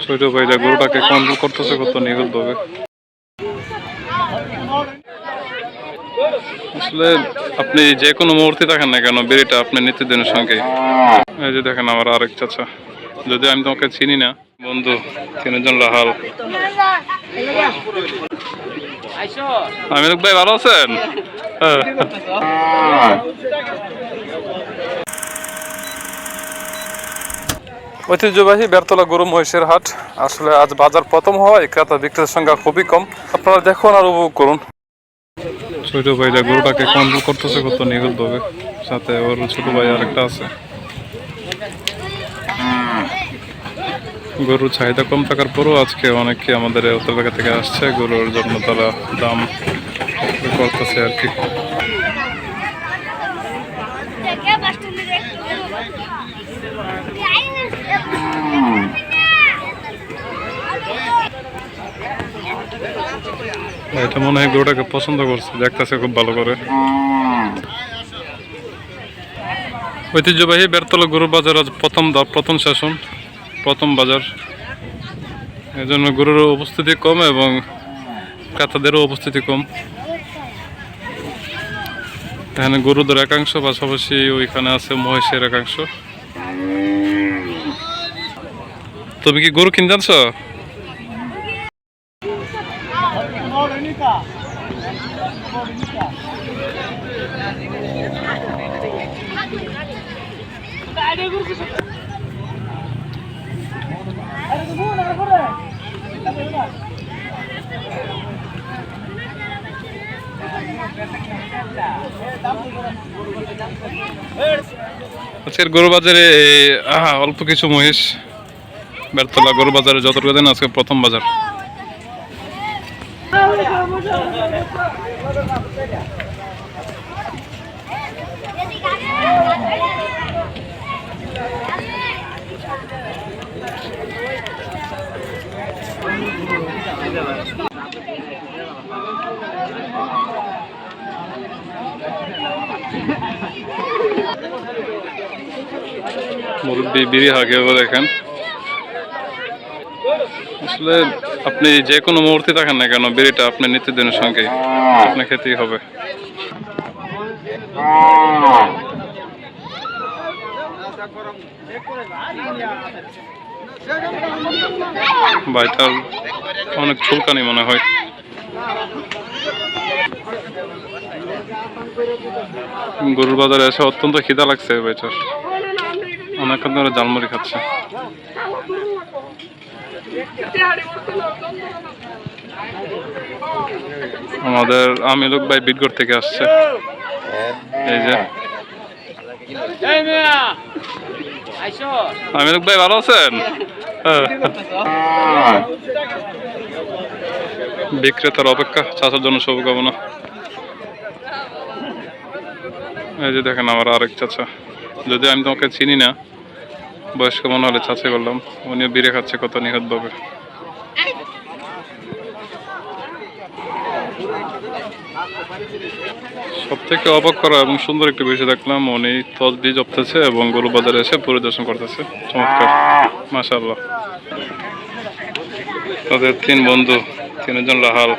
ছোট ভাইরা গরুটাকে কন্ট্রোল করতেছে কত নিখুঁতভাবে। আসলে আপনি যে কোনো মুহূর্তে দেখেন না কেন বিড়িটা আপনার নিত্যদিনের সঙ্গে। এই যে দেখেন আমার আরেক চাচা, যদি আমি তোমাকে চিনি না বন্ধু, তিনজন রাহাল। আমিনুক ভাই ভালো আছেন? ঐতিহ্যবাহী বেরতলা গরু মহিষের হাট। আসলে আজ বাজার প্রথম হওয়ায় ক্রেতা বিক্রেতার সংখ্যা খুবই কম। আপনারা দেখুন আর উপভোগ করুন। ছোট ভাইরা গরুটাকে কন্ট্রোল করতেছে কত নিখুঁতভাবে, সাথে ওর ছোট ভাই আরেকটা আছে। গরুর চাহিদা কম থাকার পরও আজকে অনেকে আমাদের এলাকা থেকে আসছে, গরুর জন্য তারা দাম করতেছে আর কি। এটা মনে হয় গরুটাকে পছন্দ করছে, দেখতেছে খুব ভালো করে। ঐতিহ্যবাহী বেরতলা গরুর বাজার আজ প্রথম সেশন, প্রথম বাজার। এজন্য গরুর উপস্থিতি কম এবং ক্রেতাদেরও উপস্থিতি কম। এখানে গরুদের একাংশ, পাশাপাশি ওইখানে আছে মহিষের একাংশ। তুমি কি গরু কিনতে আনছো? আজকের গরু বাজারে অল্প কিছু মহিষ। বেরতলা গরু বাজারে যতটুকু দিন আজকে প্রথম বাজার। মুরব্বী বিড়ি হাগে দেখেন। আসলে আপনি যে কোনো মুহূর্তে দেখেন না কেন বিড়িটা আপনার নিত্যদিনের সঙ্গে, আপনার খেতেই হবে। ভাইটার অনেক চুলকানি মনে হয়। গরুর বাজারে এসে অত্যন্ত খিদা লাগছে ভাইটার, অনেকক্ষণ ধরে জালমুড়ি খাচ্ছে। আমাদের আমিনুক ভাই বিটগড় থেকে আসছে। এই যে আমিনুক ভাই ভালো আছেন? বিক্রেতার অপেক্ষা, চাচার জন্য শুভকামনা। এই যে দেখেন আমার আরেক চাচা, যদি আমি তোমাকে চিনি না, বয়স্ক মনে হলে চাচা বললাম। উনিও বিড়ে খাচ্ছে কত নিখুঁতভাবে। সব থেকে অবাক করা এবং সুন্দর একটু বেশি দেখলাম, উনি তসবিহ জপতেছে এবং গরু বাজারে এসে পরিদর্শন করতেছে। চমৎকার, মাশাআল্লাহ। তাদের তিন বন্ধু, তিনজন রাহাল।